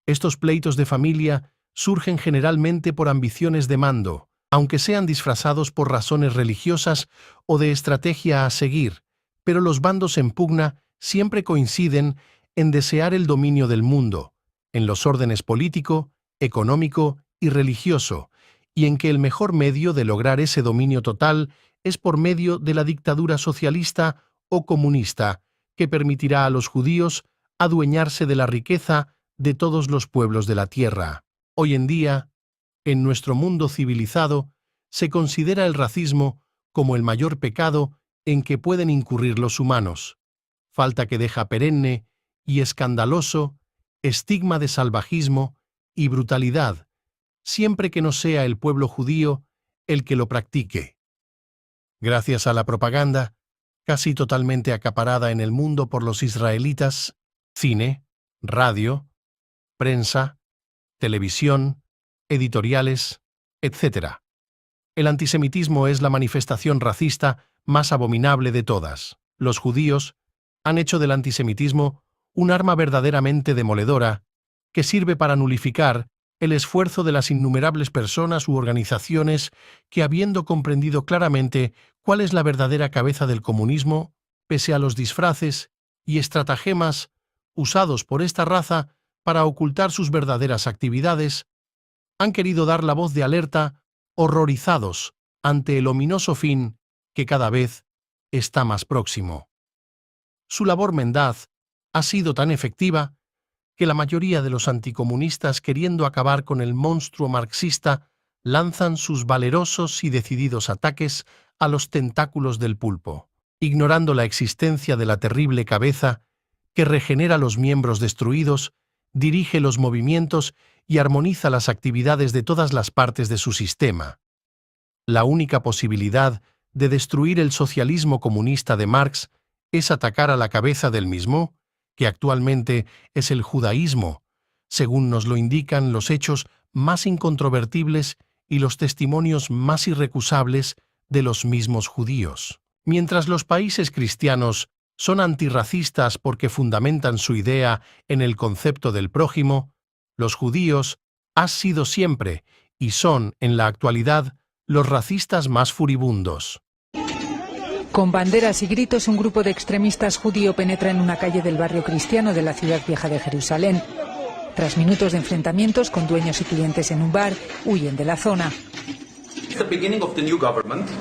Estos pleitos de familia surgen generalmente por ambiciones de mando, aunque sean disfrazados por razones religiosas o de estrategia a seguir, pero los bandos en pugna siempre coinciden en desear el dominio del mundo, en los órdenes político, económico y religioso, y en que el mejor medio de lograr ese dominio total es por medio de la dictadura socialista o comunista, que permitirá a los judíos adueñarse de la riqueza de todos los pueblos de la tierra. Hoy en día, en nuestro mundo civilizado, se considera el racismo como el mayor pecado en que pueden incurrir los humanos, falta que deja perenne y escandaloso estigma de salvajismo y brutalidad, siempre que no sea el pueblo judío el que lo practique. Gracias a la propaganda, casi totalmente acaparada en el mundo por los israelitas, cine, radio, prensa, televisión, editoriales, etc. El antisemitismo es la manifestación racista más abominable de todas. Los judíos han hecho del antisemitismo un arma verdaderamente demoledora que sirve para nulificar el esfuerzo de las innumerables personas u organizaciones que, habiendo comprendido claramente cuál es la verdadera cabeza del comunismo, pese a los disfraces y estratagemas usados por esta raza para ocultar sus verdaderas actividades, han querido dar la voz de alerta, horrorizados ante el ominoso fin que cada vez está más próximo. Su labor mendaz ha sido tan efectiva que la mayoría de los anticomunistas, queriendo acabar con el monstruo marxista, lanzan sus valerosos y decididos ataques a los tentáculos del pulpo, ignorando la existencia de la terrible cabeza que regenera los miembros destruidos, dirige los movimientos y armoniza las actividades de todas las partes de su sistema. La única posibilidad de destruir el socialismo comunista de Marx es atacar a la cabeza del mismo, que actualmente es el judaísmo, según nos lo indican los hechos más incontrovertibles y los testimonios más irrecusables de los mismos judíos. Mientras los países cristianos son antirracistas porque fundamentan su idea en el concepto del prójimo, los judíos han sido siempre y son, en la actualidad, los racistas más furibundos. Con banderas y gritos, un grupo de extremistas judío penetra en una calle del barrio cristiano de la ciudad vieja de Jerusalén. Tras minutos de enfrentamientos con dueños y clientes en un bar, huyen de la zona.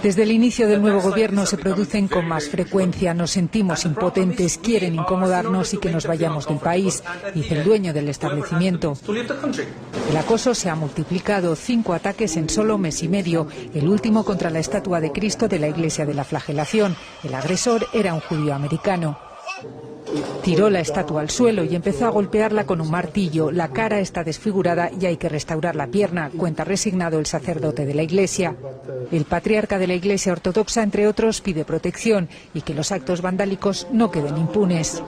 Desde el inicio del nuevo gobierno se producen con más frecuencia. Nos sentimos impotentes, quieren incomodarnos y que nos vayamos del país, dice el dueño del establecimiento. El acoso se ha multiplicado, 5 ataques en solo mes y medio, el último contra la estatua de Cristo de la Iglesia de la Flagelación. El agresor era un judío americano. Tiró la estatua al suelo y empezó a golpearla con un martillo. La cara está desfigurada y hay que restaurar la pierna, cuenta resignado el sacerdote de la Iglesia. El patriarca de la Iglesia ortodoxa, entre otros, pide protección y que los actos vandálicos no queden impunes.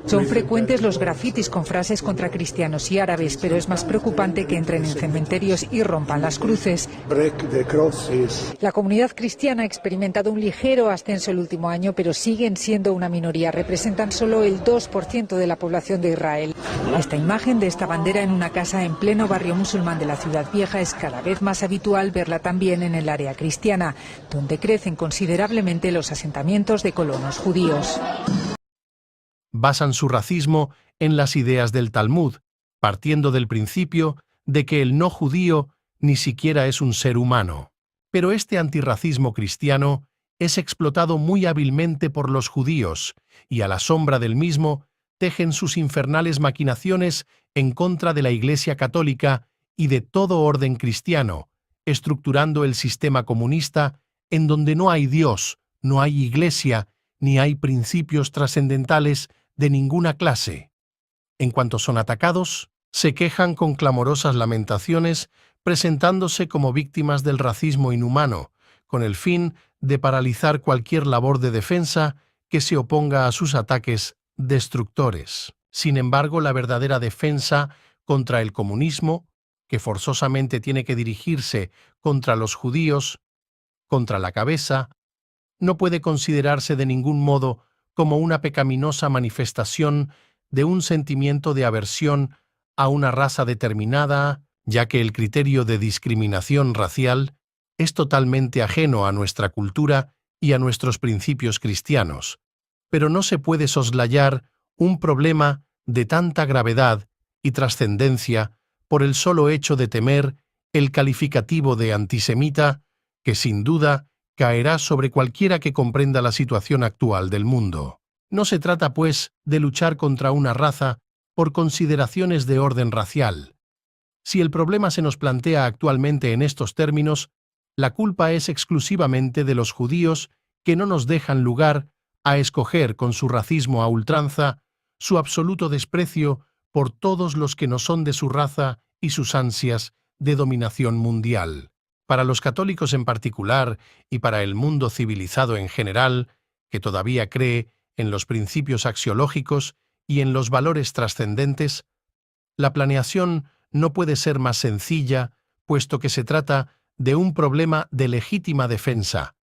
Son frecuentes los grafitis con frases contra cristianos y árabes, pero es más preocupante que entren en cementerios y rompan las cruces. La comunidad cristiana ha experimentado un ligero ascenso el último año, pero siguen siendo una minoría. Representan solo el 2% de la población de Israel. Esta imagen de esta bandera en una casa en pleno barrio musulmán de la ciudad vieja es cada vez más habitual verla también en el área cristiana, donde crecen considerablemente los asentamientos de colonos judíos. Basan su racismo en las ideas del Talmud, partiendo del principio de que el no judío ni siquiera es un ser humano. Pero este antirracismo cristiano es explotado muy hábilmente por los judíos y a la sombra del mismo tejen sus infernales maquinaciones en contra de la Iglesia católica y de todo orden cristiano, estructurando el sistema comunista en donde no hay Dios, no hay Iglesia, ni hay principios trascendentales de ninguna clase. En cuanto son atacados, se quejan con clamorosas lamentaciones, presentándose como víctimas del racismo inhumano, con el fin de paralizar cualquier labor de defensa que se oponga a sus ataques destructores. Sin embargo, la verdadera defensa contra el comunismo, que forzosamente tiene que dirigirse contra los judíos, contra la cabeza, no puede considerarse de ningún modo como una pecaminosa manifestación de un sentimiento de aversión a una raza determinada, ya que el criterio de discriminación racial es totalmente ajeno a nuestra cultura y a nuestros principios cristianos, pero no se puede soslayar un problema de tanta gravedad y trascendencia por el solo hecho de temer el calificativo de antisemita que sin duda caerá sobre cualquiera que comprenda la situación actual del mundo. No se trata, pues, de luchar contra una raza por consideraciones de orden racial. Si el problema se nos plantea actualmente en estos términos, la culpa es exclusivamente de los judíos que no nos dejan lugar a escoger con su racismo a ultranza su absoluto desprecio por todos los que no son de su raza y sus ansias de dominación mundial. Para los católicos en particular y para el mundo civilizado en general, que todavía cree en los principios axiológicos y en los valores trascendentes, la planeación no puede ser más sencilla, puesto que se trata de un problema de legítima defensa,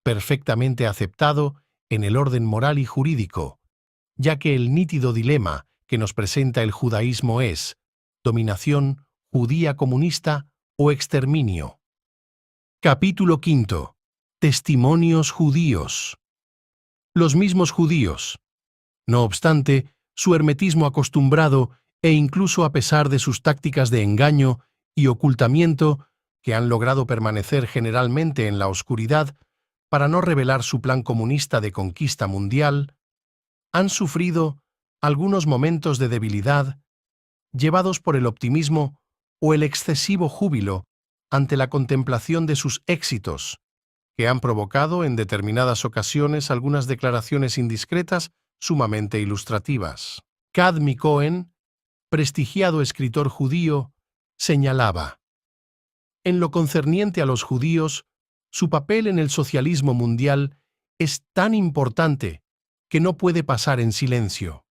perfectamente aceptado en el orden moral y jurídico, ya que el nítido dilema que nos presenta el judaísmo es dominación judía comunista o exterminio. Capítulo 5. Testimonios judíos. Los mismos judíos. No obstante, su hermetismo acostumbrado e incluso a pesar de sus tácticas de engaño y ocultamiento, que han logrado permanecer generalmente en la oscuridad para no revelar su plan comunista de conquista mundial, han sufrido algunos momentos de debilidad llevados por el optimismo o el excesivo júbilo ante la contemplación de sus éxitos, que han provocado en determinadas ocasiones algunas declaraciones indiscretas sumamente ilustrativas. Cadmi Cohen, prestigiado escritor judío, señalaba: en lo concerniente a los judíos, su papel en el socialismo mundial es tan importante que no puede pasar en silencio.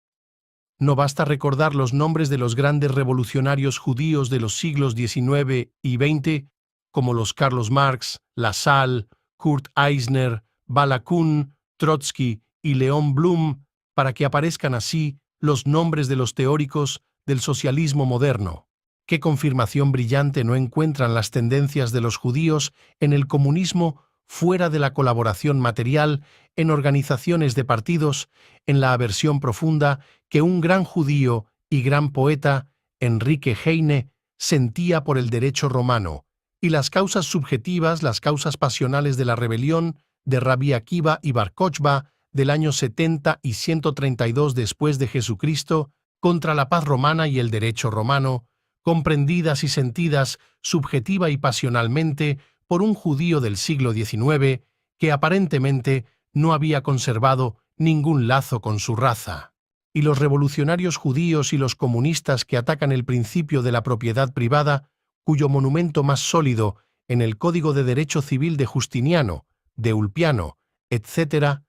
No basta recordar los nombres de los grandes revolucionarios judíos de los siglos XIX y XX, como los Carlos Marx, Lassalle, Kurt Eisner, Bala Kun, Trotsky y Leon Blum, para que aparezcan así los nombres de los teóricos del socialismo moderno. ¿Qué confirmación brillante no encuentran las tendencias de los judíos en el comunismo fuera de la colaboración material, en organizaciones de partidos, en la aversión profunda que un gran judío y gran poeta, Enrique Heine, sentía por el derecho romano, y las causas subjetivas, las causas pasionales de la rebelión de Rabbi Akiva y Bar Kokhba del año 70 y 132 después de Jesucristo contra la paz romana y el derecho romano, comprendidas y sentidas subjetiva y pasionalmente por un judío del siglo XIX que aparentemente no había conservado ningún lazo con su raza. Y los revolucionarios judíos y los comunistas que atacan el principio de la propiedad privada, cuyo monumento más sólido en el Código de Derecho Civil de Justiniano, de Ulpiano, etc.,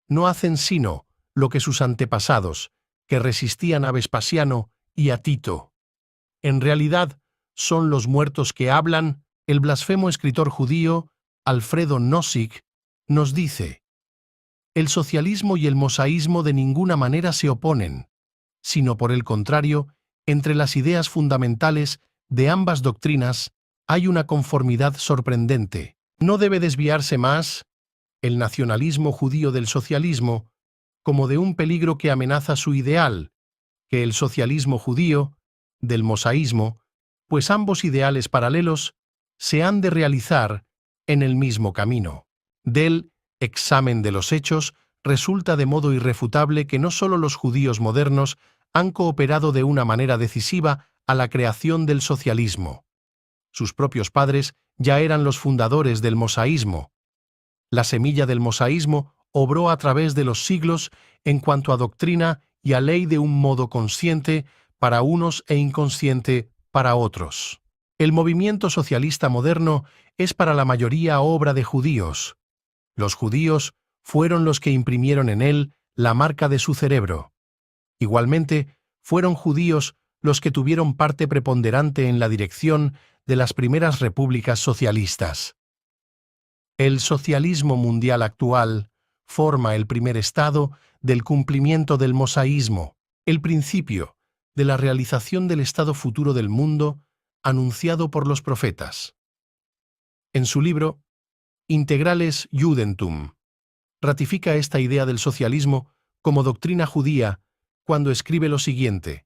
no hacen sino lo que sus antepasados, que resistían a Vespasiano y a Tito. En realidad, son los muertos que hablan. El blasfemo escritor judío, Alfredo Nozick, nos dice: el socialismo y el mosaísmo de ninguna manera se oponen, sino por el contrario, entre las ideas fundamentales de ambas doctrinas hay una conformidad sorprendente. No debe desviarse más el nacionalismo judío del socialismo como de un peligro que amenaza su ideal, que el socialismo judío del mosaísmo, pues ambos ideales paralelos se han de realizar en el mismo camino. Del examen de los hechos resulta de modo irrefutable que no solo los judíos modernos han cooperado de una manera decisiva a la creación del socialismo. Sus propios padres ya eran los fundadores del mosaísmo. La semilla del mosaísmo obró a través de los siglos en cuanto a doctrina y a ley de un modo consciente para unos e inconsciente para otros. El movimiento socialista moderno es para la mayoría obra de judíos. Los judíos fueron los que imprimieron en él la marca de su cerebro. Igualmente, fueron judíos los que tuvieron parte preponderante en la dirección de las primeras repúblicas socialistas. El socialismo mundial actual forma el primer estado del cumplimiento del mosaísmo, el principio de la realización del estado futuro del mundo anunciado por los profetas. En su libro Integrales Judentum, ratifica esta idea del socialismo como doctrina judía cuando escribe lo siguiente: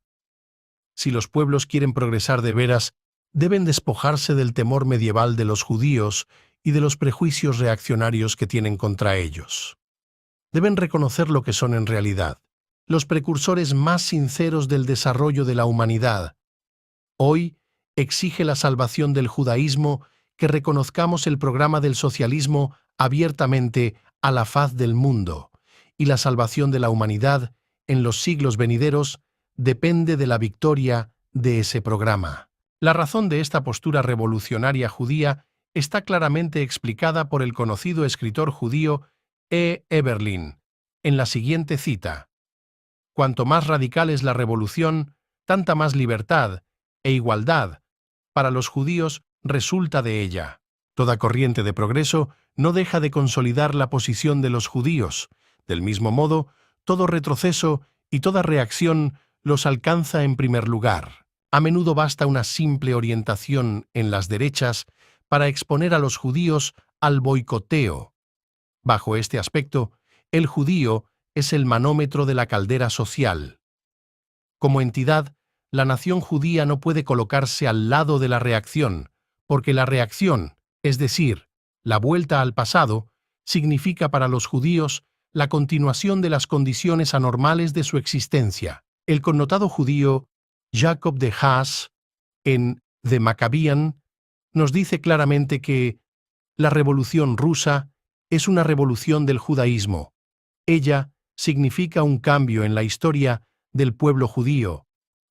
si los pueblos quieren progresar de veras, deben despojarse del temor medieval de los judíos y de los prejuicios reaccionarios que tienen contra ellos. Deben reconocer lo que son en realidad, los precursores más sinceros del desarrollo de la humanidad. Hoy exige la salvación del judaísmo que reconozcamos el programa del socialismo abiertamente a la faz del mundo, y la salvación de la humanidad en los siglos venideros depende de la victoria de ese programa. La razón de esta postura revolucionaria judía está claramente explicada por el conocido escritor judío E. Eberlin, en la siguiente cita: cuanto más radical es la revolución, tanta más libertad e igualdad para los judíos resulta de ella. Toda corriente de progreso no deja de consolidar la posición de los judíos. Del mismo modo, todo retroceso y toda reacción los alcanza en primer lugar. A menudo basta una simple orientación en las derechas para exponer a los judíos al boicoteo. Bajo este aspecto, el judío es el manómetro de la caldera social. Como entidad, la nación judía no puede colocarse al lado de la reacción, porque la reacción, es decir, la vuelta al pasado, significa para los judíos la continuación de las condiciones anormales de su existencia. El connotado judío Jacob de Haas, en The Maccabean, nos dice claramente que la revolución rusa es una revolución del judaísmo. Ella significa un cambio en la historia del pueblo judío.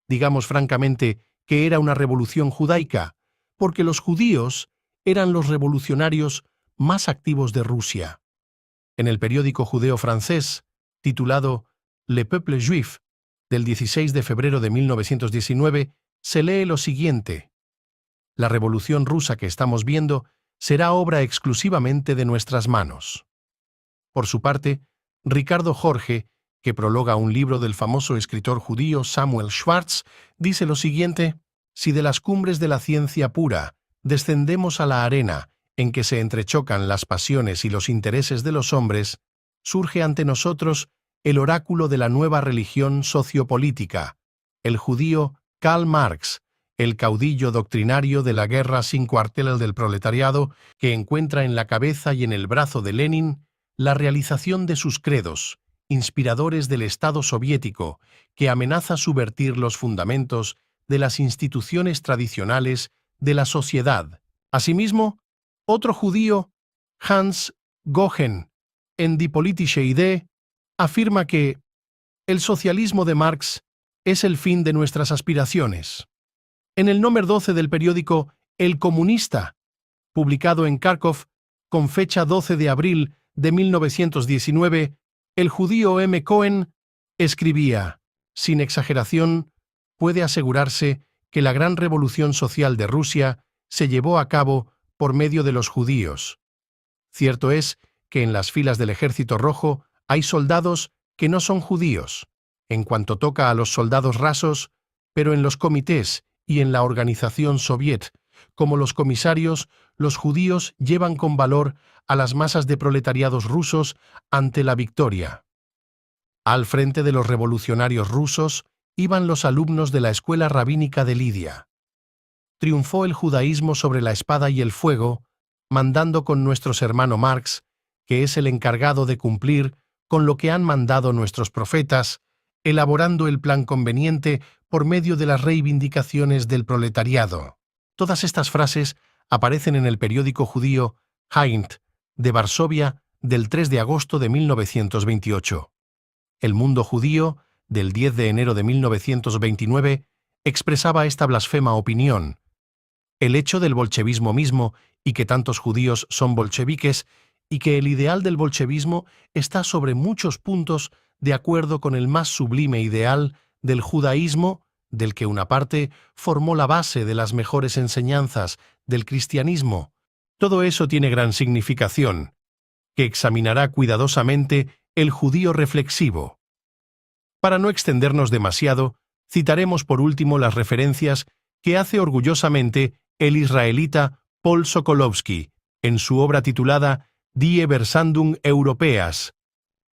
Digamos francamente que era una revolución judaica, porque los judíos eran los revolucionarios más activos de Rusia. En el periódico judeo francés, titulado Le Peuple Juif, del 16 de febrero de 1919, se lee lo siguiente: la revolución rusa que estamos viendo será obra exclusivamente de nuestras manos. Por su parte, Ricardo Jorge, que prologa un libro del famoso escritor judío Samuel Schwartz, dice lo siguiente: si de las cumbres de la ciencia pura descendemos a la arena en que se entrechocan las pasiones y los intereses de los hombres, surge ante nosotros el oráculo de la nueva religión sociopolítica, el judío Karl Marx, el caudillo doctrinario de la guerra sin cuartel del proletariado, que encuentra en la cabeza y en el brazo de Lenin la realización de sus credos, inspiradores del Estado soviético, que amenaza subvertir los fundamentos de las instituciones tradicionales de la sociedad. Asimismo, otro judío, Hans Gogen, en Die politische Idee, afirma que el socialismo de Marx es el fin de nuestras aspiraciones. En el número 12 del periódico El Comunista, publicado en Kharkov con fecha 12 de abril de 1919, el judío M. Cohen escribía: sin exageración, puede asegurarse que la gran revolución social de Rusia se llevó a cabo por medio de los judíos. Cierto es que en las filas del Ejército Rojo hay soldados que no son judíos, en cuanto toca a los soldados rasos, pero en los comités y en la organización soviet, como los comisarios, los judíos llevan con valor a las masas de proletariados rusos ante la victoria. Al frente de los revolucionarios rusos iban los alumnos de la escuela rabínica de Lidia. Triunfó el judaísmo sobre la espada y el fuego, mandando con nuestro hermano Marx, que es el encargado de cumplir con lo que han mandado nuestros profetas, elaborando el plan conveniente por medio de las reivindicaciones del proletariado. Todas estas frases aparecen en el periódico judío Heint de Varsovia del 3 de agosto de 1928. El Mundo Judío, del 10 de enero de 1929, expresaba esta blasfema opinión: el hecho del bolchevismo mismo, y que tantos judíos son bolcheviques, y que el ideal del bolchevismo está sobre muchos puntos de acuerdo con el más sublime ideal del judaísmo, del que una parte formó la base de las mejores enseñanzas del cristianismo. Todo eso tiene gran significación, que examinará cuidadosamente el judío reflexivo. Para no extendernos demasiado, citaremos por último las referencias que hace orgullosamente el israelita Paul Sokolovsky en su obra titulada Die Versandung Europäas,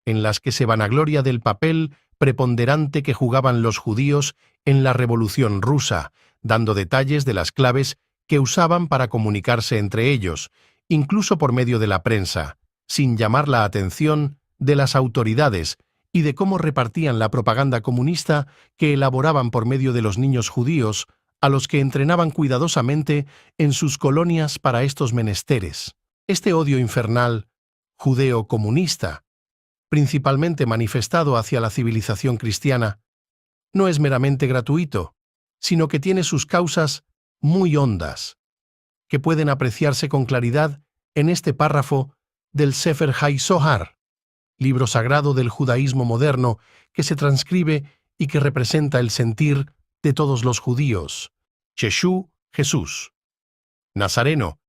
en las que se vanagloria del papel preponderante que jugaban los judíos en la Revolución rusa, dando detalles de las claves que usaban para comunicarse entre ellos, incluso por medio de la prensa, sin llamar la atención de las autoridades, y de cómo repartían la propaganda comunista que elaboraban por medio de los niños judíos, a los que entrenaban cuidadosamente en sus colonias para estos menesteres. Este odio infernal, judeo-comunista, principalmente manifestado hacia la civilización cristiana, no es meramente gratuito, sino que tiene sus causas muy hondas, que pueden apreciarse con claridad en este párrafo del Sefer HaZohar, libro sagrado del judaísmo moderno que se transcribe y que representa el sentir de todos los judíos. Yeshú, Jesús, Nazareno,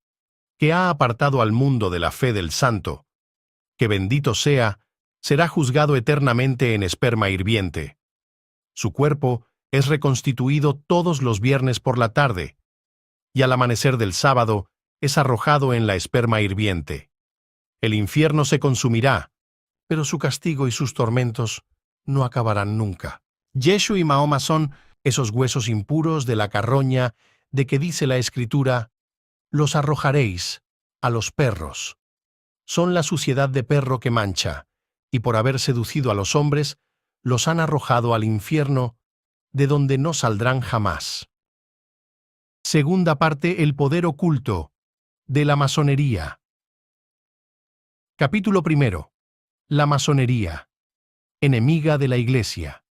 que ha apartado al mundo de la fe del santo, que bendito sea, será juzgado eternamente en esperma hirviente. Su cuerpo es reconstituido todos los viernes por la tarde, y al amanecer del sábado es arrojado en la esperma hirviente. El infierno se consumirá, pero su castigo y sus tormentos no acabarán nunca. Yeshu y Mahoma son esos huesos impuros de la carroña de que dice la Escritura: los arrojaréis a los perros. Son la suciedad de perro que mancha, y por haber seducido a los hombres, los han arrojado al infierno, de donde no saldrán jamás. Segunda parte: el poder oculto de la masonería. Capítulo 1. La masonería. enemiga de la Iglesia.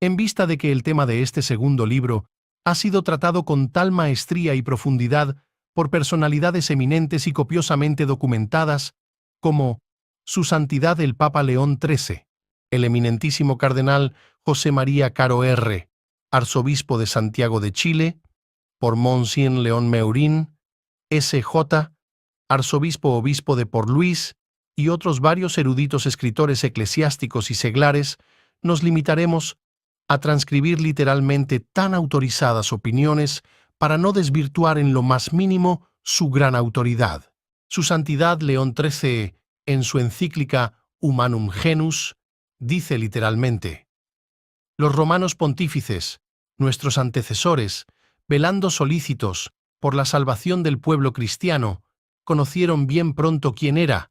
En vista de que el tema de este segundo libro ha sido tratado con tal maestría y profundidad por personalidades eminentes y copiosamente documentadas como Su Santidad el Papa León XIII, el eminentísimo cardenal José María Caro R., arzobispo de Santiago de Chile, por Monsignor León Meurín, S.J., arzobispo-obispo de Port Louis, y otros varios eruditos escritores eclesiásticos y seglares, nos limitaremos a transcribir literalmente tan autorizadas opiniones para no desvirtuar en lo más mínimo su gran autoridad. Su Santidad León XIII, en su encíclica Humanum Genus, dice literalmente: los romanos pontífices, nuestros antecesores, velando solícitos por la salvación del pueblo cristiano, conocieron bien pronto quién era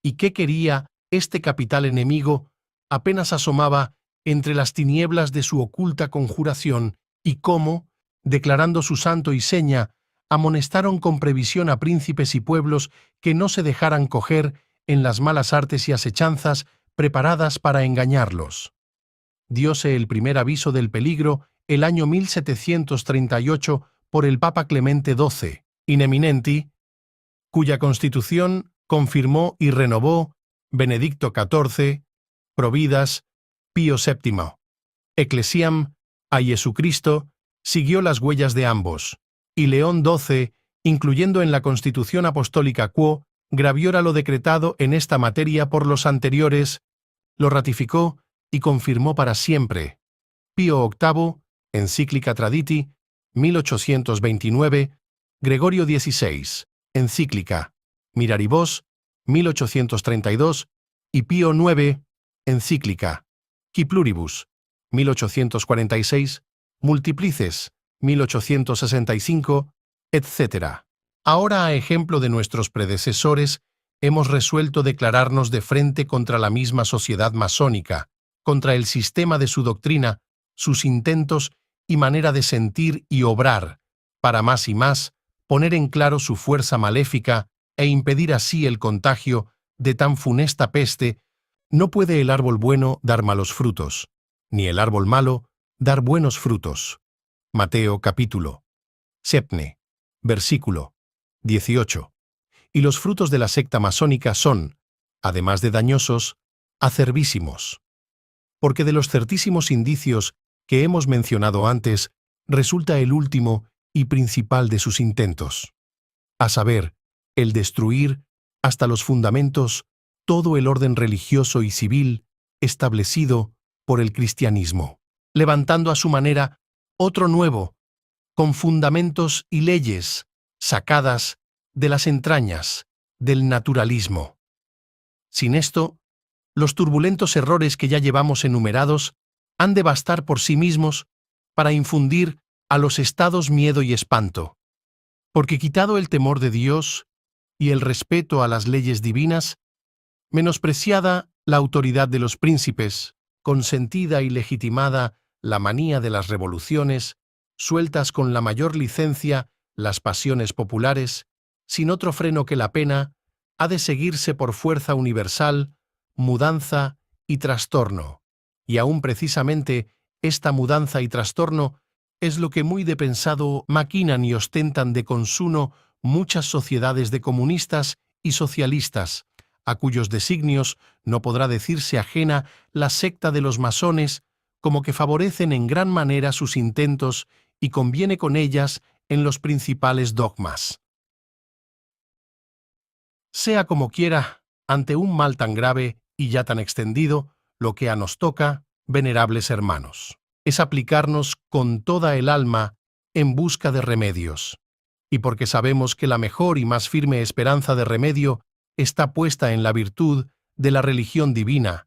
y qué quería este capital enemigo apenas asomaba entre las tinieblas de su oculta conjuración, y cómo, declarando su santo y seña, amonestaron con previsión a príncipes y pueblos que no se dejaran coger en las malas artes y asechanzas preparadas para engañarlos. Dióse el primer aviso del peligro el año 1738 por el Papa Clemente XII, in eminenti, cuya constitución confirmó y renovó Benedicto XIV, Providas, Pío VII. Ecclesiam, a Jesucristo, siguió las huellas de ambos, y León XII, incluyendo en la Constitución Apostólica Quo, graviora lo decretado en esta materia por los anteriores, lo ratificó y confirmó para siempre. Pío VIII, Encíclica Traditi, 1829, Gregorio XVI, Encíclica Miraribus, 1832, y Pío IX, Encíclica Qui Pluribus, 1846, Multiplices, 1865, etc. Ahora, a ejemplo de nuestros predecesores, hemos resuelto declararnos de frente contra la misma sociedad masónica, contra el sistema de su doctrina, sus intentos y manera de sentir y obrar, para más y más poner en claro su fuerza maléfica e impedir así el contagio de tan funesta peste. No puede el árbol bueno dar malos frutos, ni el árbol malo dar buenos frutos. Mateo capítulo 7, versículo 18. Y los frutos de la secta masónica son, además de dañosos, acerbísimos. Porque de los certísimos indicios que hemos mencionado antes, resulta el último y principal de sus intentos, a saber, el destruir hasta los fundamentos todo el orden religioso y civil establecido por el cristianismo, levantando a su manera otro nuevo, con fundamentos y leyes sacadas de las entrañas del naturalismo. Sin esto, los turbulentos errores que ya llevamos enumerados han de bastar por sí mismos para infundir a los estados miedo y espanto, porque quitado el temor de Dios y el respeto a las leyes divinas, menospreciada la autoridad de los príncipes, consentida y legitimada la manía de las revoluciones, sueltas con la mayor licencia las pasiones populares, sin otro freno que la pena, ha de seguirse por fuerza universal, mudanza y trastorno. Y aún precisamente esta mudanza y trastorno es lo que muy de pensado maquinan y ostentan de consuno muchas sociedades de comunistas y socialistas, a cuyos designios no podrá decirse ajena la secta de los masones, como que favorecen en gran manera sus intentos y conviene con ellas en los principales dogmas. Sea como quiera, ante un mal tan grave y ya tan extendido, lo que a nos toca, venerables hermanos, es aplicarnos con toda el alma en busca de remedios. Y porque sabemos que la mejor y más firme esperanza de remedio está puesta en la virtud de la religión divina,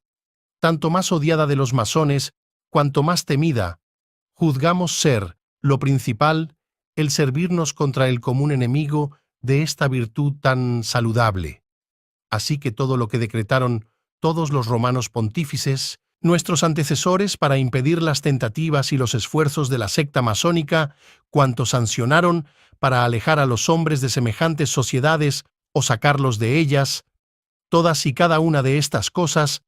tanto más odiada de los masones, cuanto más temida, juzgamos ser lo principal el servirnos contra el común enemigo de esta virtud tan saludable. Así que todo lo que decretaron todos los romanos pontífices, nuestros antecesores, para impedir las tentativas y los esfuerzos de la secta masónica, cuanto sancionaron para alejar a los hombres de semejantes sociedades o sacarlos de ellas, todas y cada una de estas cosas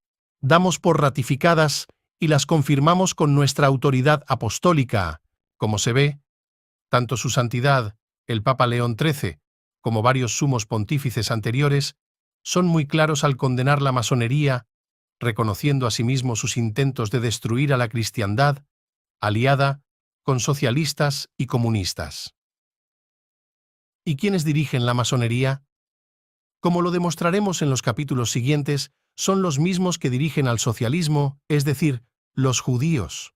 damos por ratificadas y las confirmamos con nuestra autoridad apostólica. Como se ve, tanto su santidad, el Papa León XIII, como varios sumos pontífices anteriores, son muy claros al condenar la masonería, reconociendo asimismo sus intentos de destruir a la cristiandad, aliada con socialistas y comunistas. ¿Y quiénes dirigen la masonería? Como lo demostraremos en los capítulos siguientes, son los mismos que dirigen al socialismo, es decir, los judíos.